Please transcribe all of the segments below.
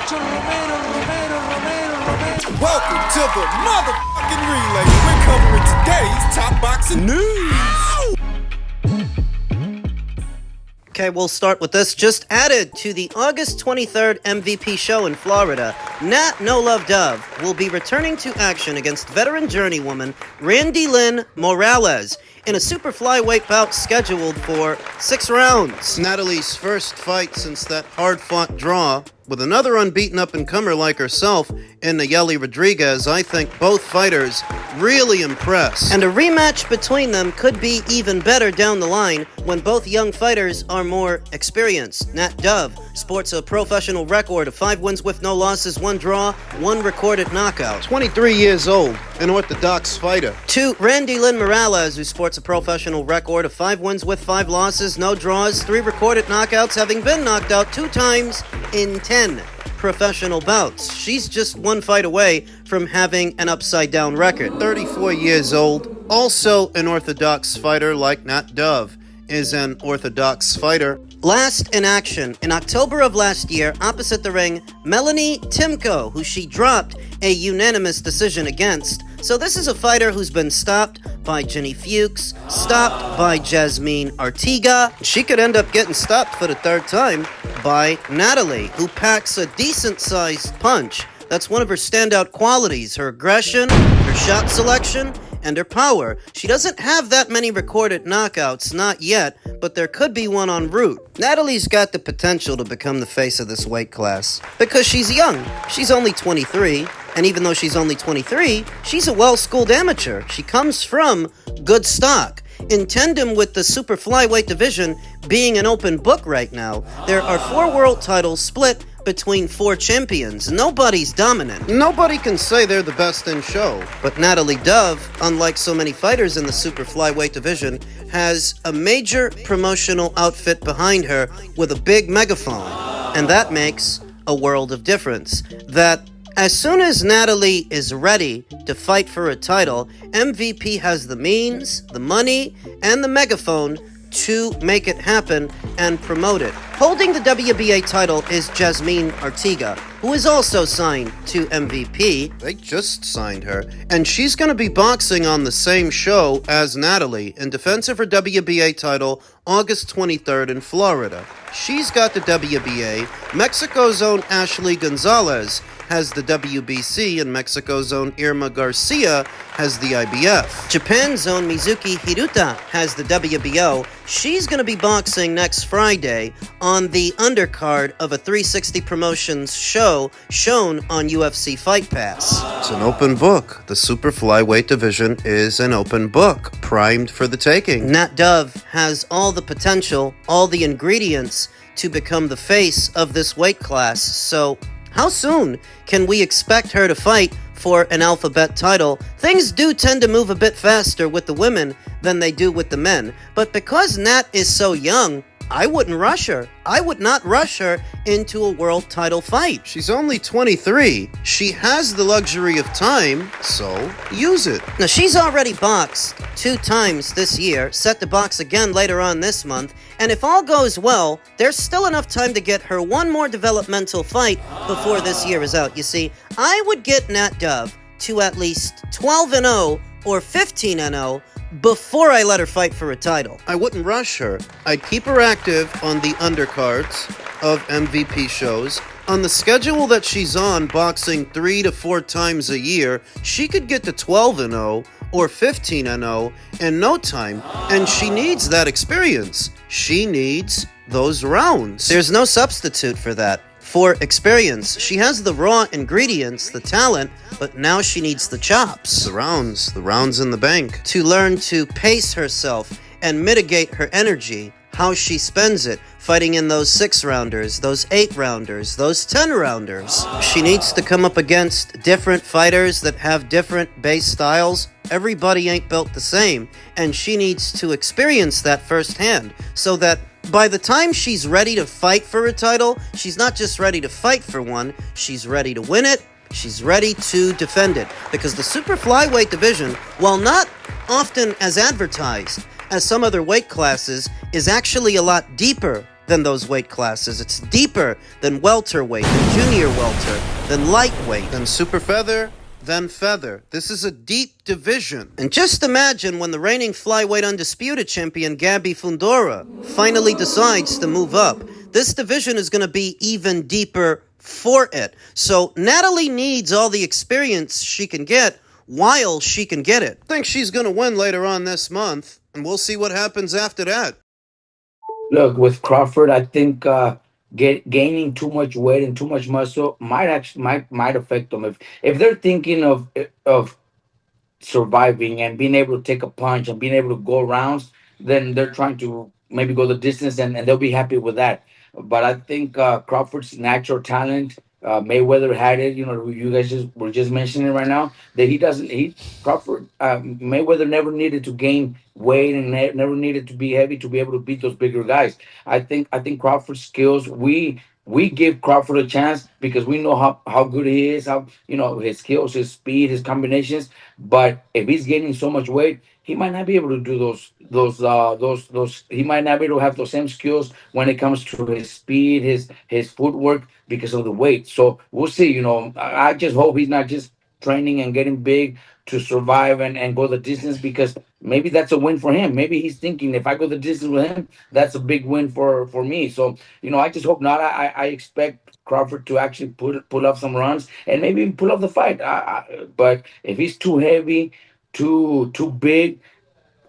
Welcome to the motherfucking relay. We're covering today's top boxing news. Okay, we'll start with this. Just added to the August 23rd MVP show in Florida, Nat No Love Dove will be returning to action against veteran journeywoman Randy Lynn Morales in a super flyweight bout scheduled for 6 rounds. Natalie's first fight since that hard-fought draw with another unbeaten up-and-comer like herself in Nayeli Rodriguez. I think both fighters really impressed. And a rematch between them could be even better down the line when both young fighters are more experienced. Nat Dove sports a professional record of 5 wins with no losses, 1 draw, 1 recorded knockout. 23 years old, an orthodox fighter. To Randy Lynn Morales, who sports a professional record of 5 wins with 5 losses, no draws, 3 recorded knockouts, having been knocked out 2 times in 10 professional bouts. She's just 1 fight away from having an upside-down record. 34 years old, also an orthodox fighter like Nat Dove is an orthodox fighter. Last in action, in October of last year, opposite the ring, Melanie Timko, who she dropped a unanimous decision against. So this is a fighter who's been stopped by Jenny Fuchs, stopped by Jasmine Artiga. She could end up getting stopped for the 3rd time by Natalie, who packs a decent-sized punch. That's one of her standout qualities, her aggression, her shot selection, and her power. She doesn't have that many recorded knockouts, not yet, but there could be one en route. Natalie's got the potential to become the face of this weight class because she's young. She's only 23, and even though she's only 23, she's a well-schooled amateur. She comes from good stock. In tandem with the super flyweight division being an open book right now, there are 4 world titles split between 4 champions. Nobody's dominant. Nobody can say they're the best in show. But Natalie Dove, unlike so many fighters in the super flyweight division, has a major promotional outfit behind her with a big megaphone. And that makes a world of difference. That as soon as Natalie is ready to fight for a title, MVP has the means, the money, and the megaphone to make it happen and promote it. Holding the WBA title is Jasmine Artiga, who is also signed to MVP. They just signed her. And she's going to be boxing on the same show as Natalie in defense of her WBA title August 23rd in Florida. She's got the WBA. Mexico's own Ashley Gonzalez has the WBC, and Mexico's own Irma Garcia has the IBF. Japan's own Mizuki Hiruta has the WBO. She's going to be boxing next Friday on the undercard of a 360 Promotions show shown on UFC Fight Pass. It's an open book. The super flyweight division is an open book, primed for the taking. Nat Dove has all the potential, all the ingredients to become the face of this weight class. So how soon can we expect her to fight for an alphabet title? Things do tend to move a bit faster with the women than they do with the men. But because Nat is so young, I wouldn't rush her. I would not rush her into a world title fight. She's only 23. She has the luxury of time, so use it. Now, she's already boxed 2 times this year, set to box again later on this month, and if all goes well, there's still enough time to get her 1 more developmental fight before this year is out. You see, I would get Nat Dove to at least 12-0 or 15-0 before I let her fight for a title. I wouldn't rush her. I'd keep her active on the undercards of MVP shows. On the schedule that she's on, boxing 3 to 4 times a year, she could get to 12-0 or 15-0 in no time, and she needs that experience. She needs those rounds. There's no substitute for that. For experience, she has the raw ingredients, the talent, but now she needs the chops. The rounds in the bank. To learn to pace herself and mitigate her energy, how she spends it, fighting in those 6-rounders, those 8-rounders, those 10-rounders. She needs to come up against different fighters that have different base styles. Everybody ain't built the same, and she needs to experience that firsthand so that by the time she's ready to fight for a title, she's not just ready to fight for one, she's ready to win it, she's ready to defend it. Because the super flyweight division, while not often as advertised as some other weight classes, is actually a lot deeper than those weight classes. It's deeper than welterweight, than junior welter, than lightweight, than super feather, than feather. This is a deep division. And just imagine when the reigning flyweight undisputed champion Gabby Fundora finally decides to move up. This division is going to be even deeper for it. So Natalie needs all the experience she can get while she can get it. I think she's going to win later on this month, and we'll see what happens after that. Look, with Crawford, I think gaining too much weight and too much muscle might affect them. If they're thinking of surviving and being able to take a punch and being able to go rounds, then they're trying to maybe go the distance, and they'll be happy with that. But I think Crawford's natural talent, Mayweather had it. You know, you guys were just mentioning right now that he doesn't. Crawford, Mayweather never needed to gain weight and never needed to be heavy to be able to beat those bigger guys. I think Crawford's skills. We give Crawford a chance because we know how good he is, how his skills, his speed, his combinations. But if he's gaining so much weight, he might not be able to do those. He might not be able to have those same skills when it comes to his speed, his footwork because of the weight. So we'll see. I just hope he's not just training and getting big to survive and go the distance, because maybe that's a win for him. Maybe he's thinking, if I go the distance with him, that's a big win for me. So I just hope not. I expect Crawford to actually pull off some runs and maybe even pull off the fight. But if he's too heavy, too big,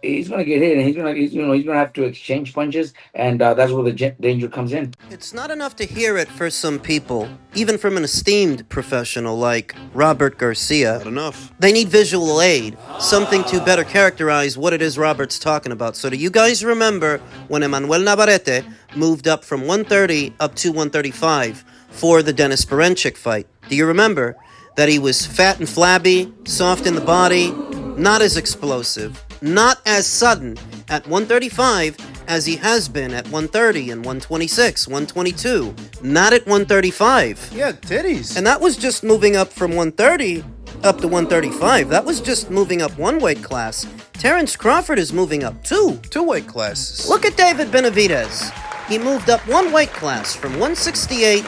he's gonna get hit, and he's gonna have to exchange punches, and that's where the danger comes in. It's not enough to hear it for some people, even from an esteemed professional like Robert Garcia. Not enough. They need visual aid, something to better characterize what it is Robert's talking about. So do you guys remember when Emmanuel Navarrete moved up from 130 up to 135 for the Dennis Berenchik fight? Do you remember that he was fat and flabby, soft in the body, not as explosive, not as sudden at 135 as he has been at 130 and 126, 122, not at 135. Yeah, titties. And that was just moving up from 130 up to 135. That was just moving up one weight class. Terence Crawford is moving up two weight classes. Look at David Benavidez. He moved up one weight class from 168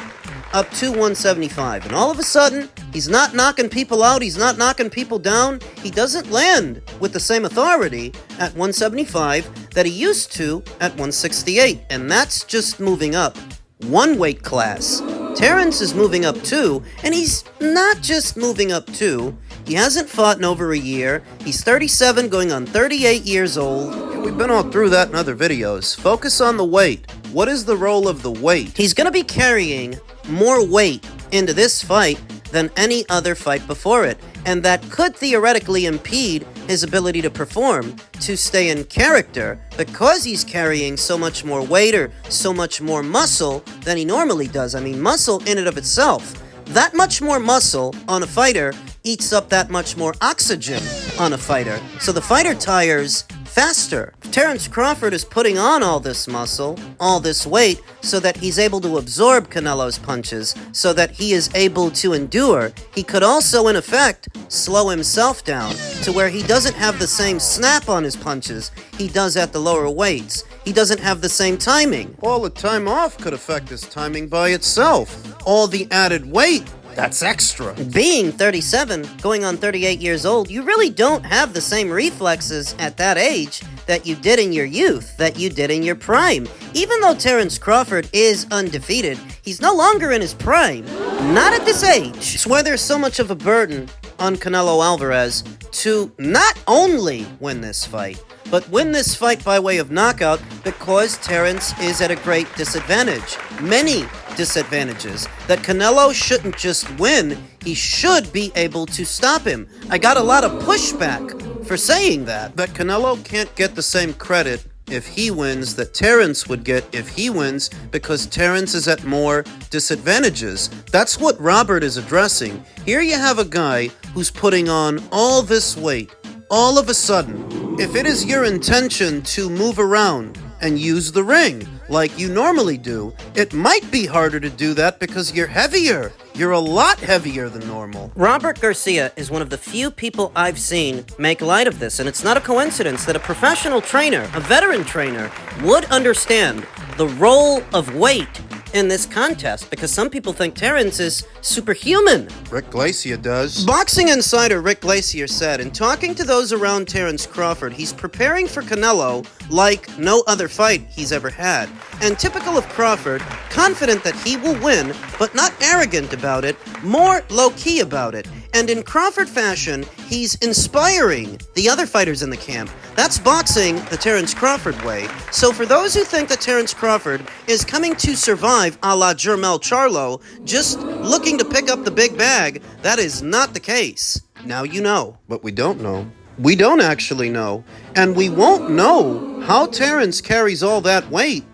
up to 175. And all of a sudden, he's not knocking people out. He's not knocking people down. He doesn't land with the same authority at 175 that he used to at 168. And that's just moving up one weight class. Terence is moving up two, and he's not just moving up two. He hasn't fought in over a year. He's 37, going on 38 years old. We've been all through that in other videos. Focus on the weight. What is the role of the weight? He's going to be carrying more weight into this fight than any other fight before it, and that could theoretically impede his ability to perform, to stay in character, because he's carrying so much more weight or so much more muscle than he normally does. I mean, muscle in and of itself, that much more muscle on a fighter eats up that much more oxygen on a fighter, so the fighter tires faster. Terence Crawford is putting on all this muscle, all this weight, so that he's able to absorb Canelo's punches, so that he is able to endure. He could also, in effect, slow himself down to where he doesn't have the same snap on his punches he does at the lower weights. He doesn't have the same timing. All the time off could affect his timing by itself. All the added weight, that's extra. Being 37, going on 38 years old, you really don't have the same reflexes at that age that you did in your youth, that you did in your prime. Even though Terence Crawford is undefeated, he's no longer in his prime. Not at this age. It's why there's so much of a burden on Canelo Alvarez to not only win this fight, but win this fight by way of knockout, because Terence is at a great disadvantage. Many disadvantages. That Canelo shouldn't just win, he should be able to stop him. I got a lot of pushback for saying that. That Canelo can't get the same credit if he wins that Terence would get if he wins, because Terence is at more disadvantages. That's what Robert is addressing. Here you have a guy who's putting on all this weight. All of a sudden, if it is your intention to move around and use the ring, like you normally do, it might be harder to do that because you're heavier. You're a lot heavier than normal. Robert Garcia is one of the few people I've seen make light of this, and it's not a coincidence that a professional trainer, a veteran trainer, would understand the role of weight in this contest, because some people think Terrence is superhuman. Rick Glacier does. Boxing insider Rick Glacier said, in talking to those around Terrence Crawford, he's preparing for Canelo like no other fight he's ever had. And typical of Crawford, confident that he will win, but not arrogant about it, more low-key about it. And in Crawford fashion, he's inspiring the other fighters in the camp. That's boxing the Terrence Crawford way. So for those who think that Terrence Crawford is coming to survive a la Jermel Charlo, just looking to pick up the big bag, that is not the case. Now you know. But we don't know. We don't actually know. And we won't know how Terrence carries all that weight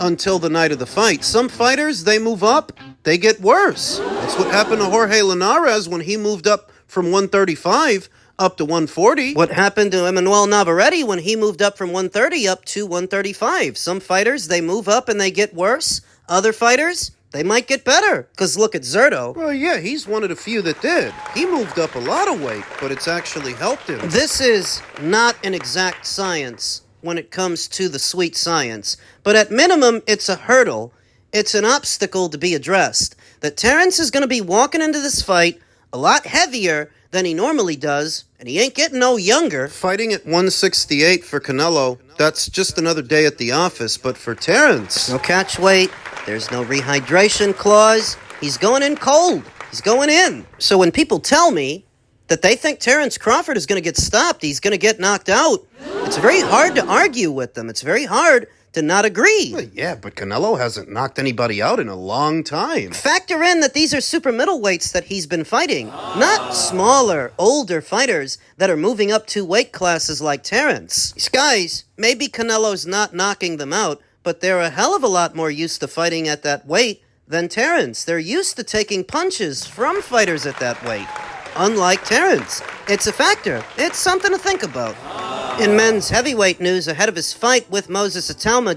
until the night of the fight. Some fighters, they move up, they get worse. That's what happened to Jorge Linares when he moved up from 135 up to 140. What happened to Emmanuel Navarrete when he moved up from 130 up to 135? Some fighters, they move up and they get worse. Other fighters, they might get better. Because look at Zerto. Well, yeah, he's one of the few that did. He moved up a lot of weight, but it's actually helped him. This is not an exact science when it comes to the sweet science, but at minimum, it's a hurdle. It's an obstacle to be addressed. That Terrence is going to be walking into this fight a lot heavier than he normally does, and he ain't getting no younger. Fighting at 168 for Canelo, that's just another day at the office, but for Terrence... No catch weight, there's no rehydration clause, he's going in cold, he's going in. So when people tell me that they think Terrence Crawford is going to get stopped, he's going to get knocked out, it's very hard to argue with them. It's very hard to not agree. Well, yeah, but Canelo hasn't knocked anybody out in a long time. Factor in that these are super middleweights that he's been fighting, not smaller, older fighters that are moving up to weight classes like Terrence. These guys, maybe Canelo's not knocking them out, but they're a hell of a lot more used to fighting at that weight than Terrence. They're used to taking punches from fighters at that weight, unlike Terrence. It's a factor. It's something to think about. In men's heavyweight news, ahead of his fight with Moses Itauma,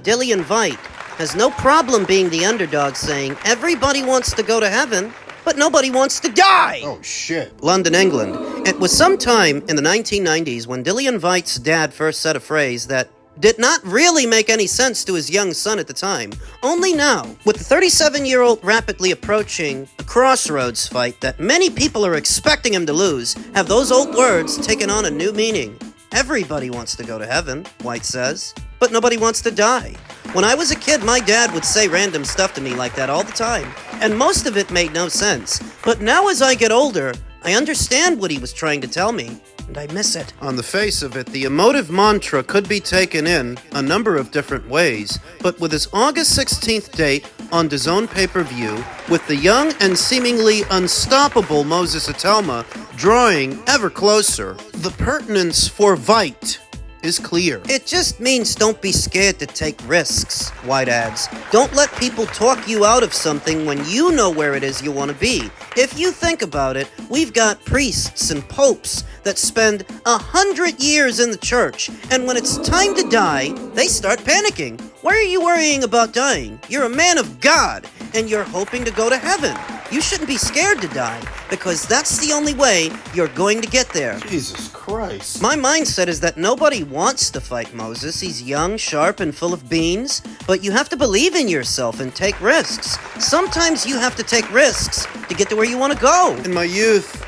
Whyte has no problem being the underdog, saying everybody wants to go to heaven, but nobody wants to die. Oh, shit. London, England. It was sometime in the 1990s when Whyte's dad first said a phrase that did not really make any sense to his young son at the time. Only now, with the 37-year-old rapidly approaching a crossroads fight that many people are expecting him to lose, have those old words taken on a new meaning. Everybody wants to go to heaven, Whyte says, but nobody wants to die. When I was a kid, my dad would say random stuff to me like that all the time, and most of it made no sense. But now as I get older, I understand what he was trying to tell me, and I miss it. On the face of it, the emotive mantra could be taken in a number of different ways, but with his August 16th date on DAZN pay-per-view, with the young and seemingly unstoppable Moses Itauma drawing ever closer, the pertinence for Whyte is clear. It just means don't be scared to take risks, Whyte adds. Don't let people talk you out of something when you know where it is you want to be. If you think about it, we've got priests and popes that spend 100 years in the church, and when it's time to die, they start panicking. Why are you worrying about dying? You're a man of God, and you're hoping to go to heaven. You shouldn't be scared to die, because that's the only way you're going to get there. Jesus Christ. My mindset is that nobody wants to fight Moses. He's young, sharp, and full of beans, but you have to believe in yourself and take risks. Sometimes you have to take risks to get to where you want to go. In my youth,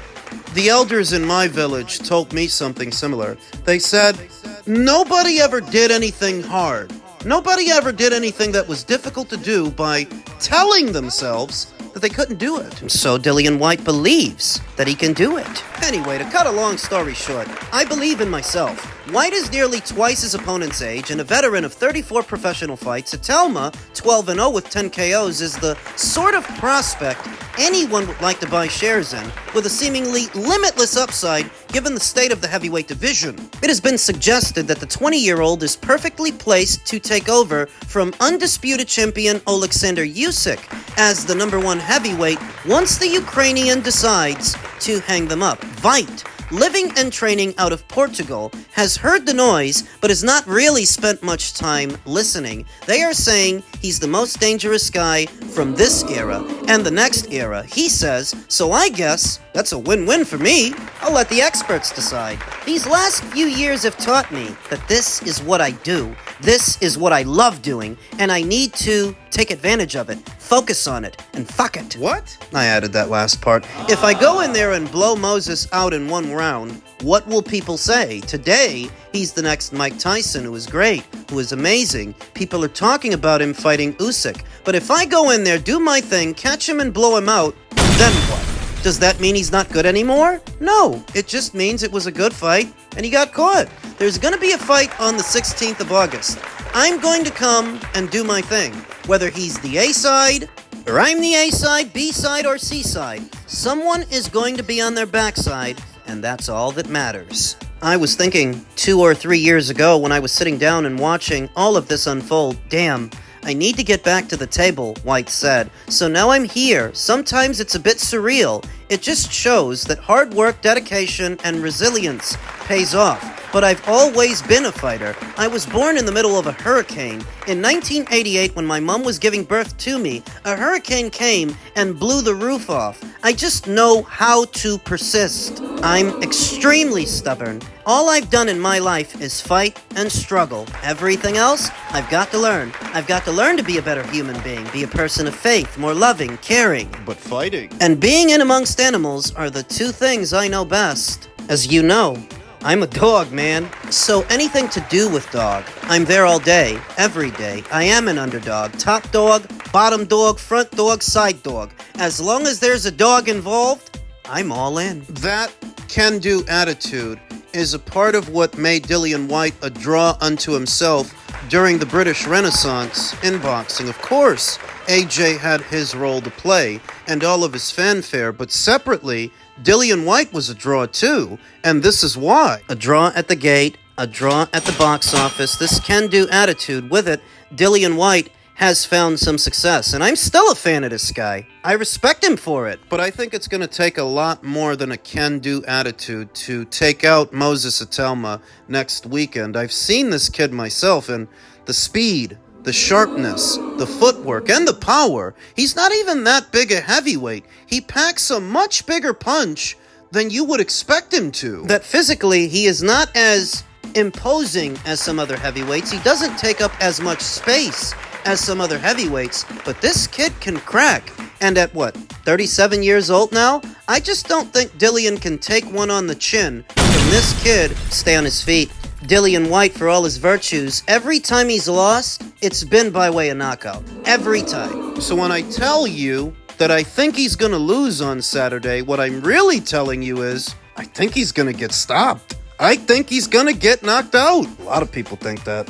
the elders in my village told me something similar. They said, nobody ever did anything hard. Nobody ever did anything that was difficult to do by telling themselves that they couldn't do it. So Whyte believes that he can do it. Anyway, to cut a long story short, I believe in myself. Whyte is nearly twice his opponent's age and a veteran of 34 professional fights. Itauma, 12-0 with 10 KOs, is the sort of prospect anyone would like to buy shares in, with a seemingly limitless upside given the state of the heavyweight division. It has been suggested that the 20-year-old is perfectly placed to take over from undisputed champion Oleksandr Usyk as the #1 heavyweight once the Ukrainian decides to hang them up. Whyte, living and training out of Portugal, has heard the noise but has not really spent much time listening. They are saying he's the most dangerous guy from this era and the next era, he says, so I guess that's a win-win for me. I'll let the experts decide. These last few years have taught me that this is what I do. This is what I love doing, and I need to take advantage of it, focus on it, and fuck it. What? I added that last part. If I go in there and blow Moses out in one round, what will people say? Today, he's the next Mike Tyson, who is great, who is amazing. People are talking about him fighting Usyk. But if I go in there, do my thing, catch him and blow him out, then what? Does that mean he's not good anymore? No, it just means it was a good fight and he got caught. There's gonna be a fight on the 16th of August. I'm going to come and do my thing. Whether he's the A side, or I'm the A side, B side, or C side, someone is going to be on their backside, and that's all that matters. I was thinking 2 or 3 years ago when I was sitting down and watching all of this unfold, damn, I need to get back to the table, Whyte said. So now I'm here. Sometimes it's a bit surreal. It just shows that hard work, dedication, and resilience pays off. But I've always been a fighter. I was born in the middle of a hurricane. In 1988, when my mom was giving birth to me, a hurricane came and blew the roof off. I just know how to persist. I'm extremely stubborn. All I've done in my life is fight and struggle. Everything else, I've got to learn. I've got to learn to be a better human being, be a person of faith, more loving, caring. But fighting. And being in amongst animals are the two things I know best. As you know, I'm a dog, man. So anything to do with dog, I'm there all day, every day. I am an underdog. Top dog, bottom dog, front dog, side dog. As long as there's a dog involved, I'm all in. That can-do attitude is a part of what made Dillian Whyte a draw unto himself during the British Renaissance in boxing. Of course, AJ had his role to play and all of his fanfare, but separately, Dillian Whyte was a draw too, and this is why. A draw at the gate, a draw at the box office, this can-do attitude, with it, Dillian Whyte has found some success, and I'm still a fan of this guy. I respect him for it. But I think it's going to take a lot more than a can-do attitude to take out Moses Itauma next weekend. I've seen this kid myself, and the speed, the sharpness, the footwork, and the power. He's not even that big a heavyweight. He packs a much bigger punch than you would expect him to. That physically, he is not as imposing as some other heavyweights. He doesn't take up as much space as some other heavyweights, but this kid can crack. And at 37 years old now? I just don't think Dillian can take one on the chin from this kid. Stay on his feet. Dillian Whyte, for all his virtues, every time he's lost, it's been by way of knockout. Every time. So when I tell you that I think he's going to lose on Saturday, what I'm really telling you is, I think he's going to get stopped. I think he's going to get knocked out. A lot of people think that.